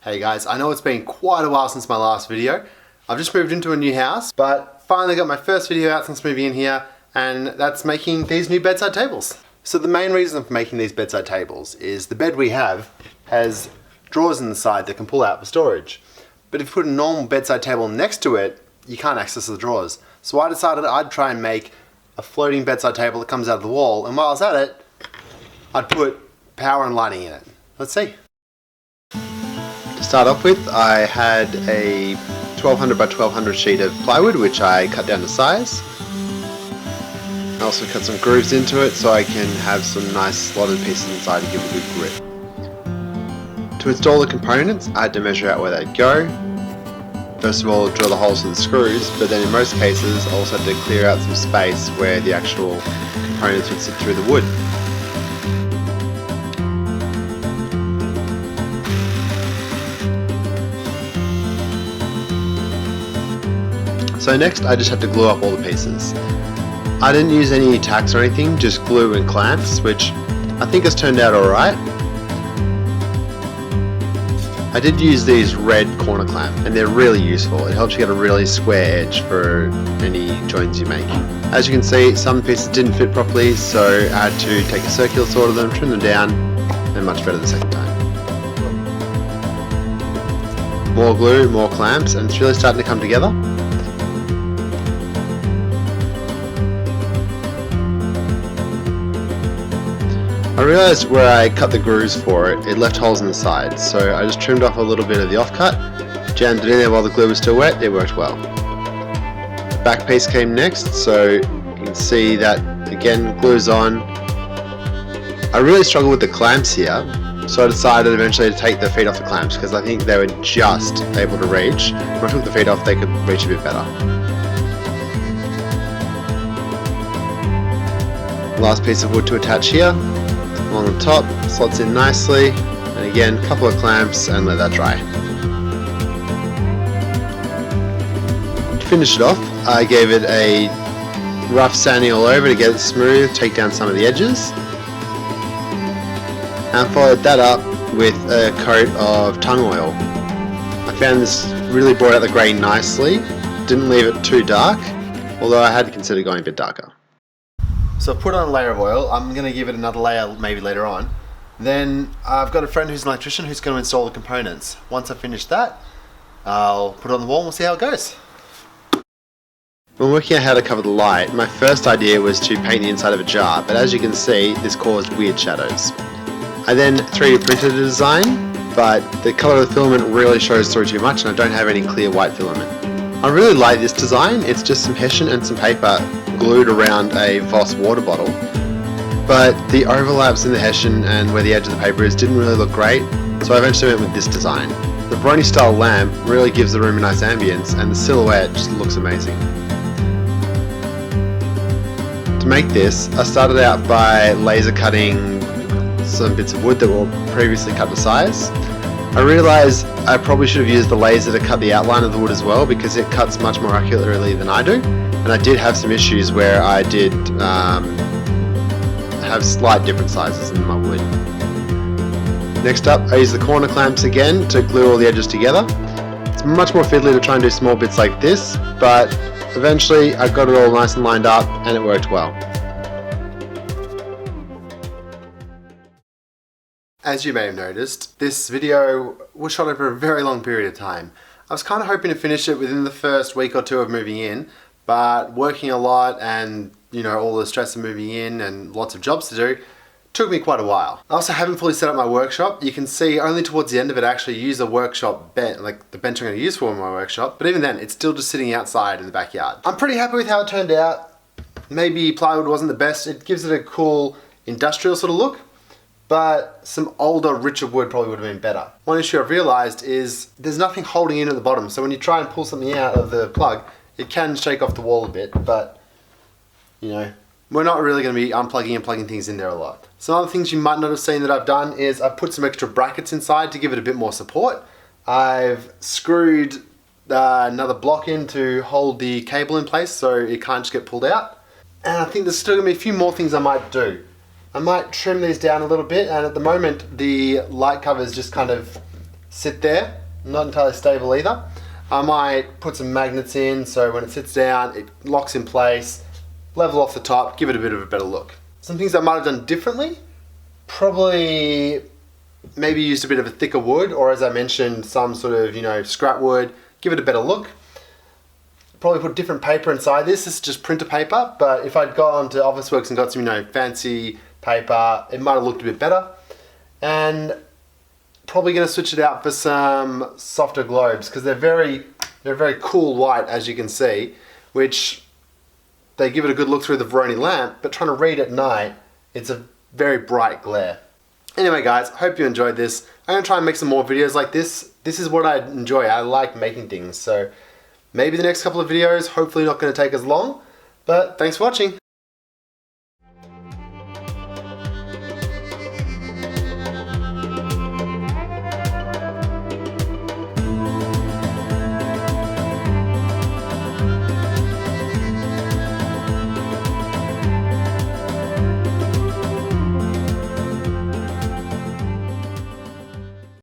Hey guys, I know it's been quite a while since my last video. I've just moved into a new house, but finally got my first video out since moving in here, and that's making these new bedside tables. So the main reason for making these bedside tables is the bed we have has drawers in the side that can pull out for storage. But if you put a normal bedside table next to it, you can't access the drawers. So I decided I'd try and make a floating bedside table that comes out of the wall, and while I was at it, I'd put power and lighting in it. Let's see. To start off with, I had a 1200 by 1200 sheet of plywood which I cut down to size. I also cut some grooves into it so I can have some nice slotted pieces inside to give it a good grip. To install the components, I had to measure out where they'd go. First of all, drill the holes for the screws, but then in most cases I also had to clear out some space where the actual components would sit through the wood. So next I just had to glue up all the pieces. I didn't use any tacks or anything, just glue and clamps, which I think has turned out alright. I did use these red corner clamp and they're really useful. It helps you get a really square edge for any joints you make. As you can see, some pieces didn't fit properly, so I had to take a circular saw to them, trim them down, and much better the second time. More glue, more clamps, and it's really starting to come together. I realised where I cut the grooves for it, it left holes in the sides, so I just trimmed off a little bit of the offcut, jammed it in there while the glue was still wet. It worked well. The back piece came next, so you can see that again glues on. I really struggled with the clamps here, so I decided eventually to take the feet off the clamps because I think they were just able to reach. When I took the feet off, they could reach a bit better. Last piece of wood to attach here. Along the top, slots in nicely, and again, a couple of clamps and let that dry. To finish it off, I gave it a rough sanding all over to get it smooth, take down some of the edges, and followed that up with a coat of tung oil. I found this really brought out the grain nicely, didn't leave it too dark, although I had considered going a bit darker. So I've put on a layer of oil. I'm going to give it another layer maybe later on. Then I've got a friend who's an electrician who's going to install the components. Once I finish that, I'll put it on the wall and we'll see how it goes. When working out how to cover the light, my first idea was to paint the inside of a jar, but as you can see, this caused weird shadows. I then 3D printed a design, but the colour of the filament really shows through too much and I don't have any clear white filament. I really like this design. It's just some hessian and some paper glued around a Vase water bottle, but the overlaps in the hessian and where the edge of the paper is didn't really look great, so I eventually went with this design. The brony style lamp really gives the room a nice ambience and the silhouette just looks amazing. To make this, I started out by laser cutting some bits of wood that were previously cut to size. I realised I probably should have used the laser to cut the outline of the wood as well because it cuts much more accurately than I do, and I did have some issues where I did have slight different sizes in my wood. Next up, I used the corner clamps again to glue all the edges together. It's much more fiddly to try and do small bits like this, but eventually I got it all nice and lined up and it worked well. As you may have noticed, this video was shot over a very long period of time. I was kind of hoping to finish it within the first week or two of moving in, but working a lot and, you know, all the stress of moving in and lots of jobs to do took me quite a while. I also haven't fully set up my workshop. You can see only towards the end of it I actually use a workshop bench, like the bench I'm going to use for my workshop, but even then it's still just sitting outside in the backyard. I'm pretty happy with how it turned out. Maybe plywood wasn't the best. It gives it a cool industrial sort of look, but some older, richer wood probably would have been better. One issue I've realised is there's nothing holding in at the bottom, so when you try and pull something out of the plug, it can shake off the wall a bit, but, you know, we're not really going to be unplugging and plugging things in there a lot. Some other things you might not have seen that I've done is I've put some extra brackets inside to give it a bit more support. I've screwed another block in to hold the cable in place so it can't just get pulled out. And I think there's still going to be a few more things I might do. I might trim these down a little bit, and at the moment the light cover is just kind of sit there, not entirely stable either. I might put some magnets in so when it sits down it locks in place, level off the top, give it a bit of a better look. Some things I might have done differently, probably maybe used a bit of a thicker wood, or as I mentioned, some sort of, scrap wood, give it a better look. Probably put different paper inside this. This is just printer paper, but if I'd gone to Officeworks and got some, fancy paper, it might have looked a bit better. And probably going to switch it out for some softer globes because they're very cool white, as you can see, which they give it a good look through the Veroni lamp, but trying to read at night, it's a very bright glare. Anyway guys, hope you enjoyed this. I'm going to try and make some more videos like this. This is what I enjoy. I like making things, so maybe the next couple of videos, hopefully not going to take as long, but thanks for watching.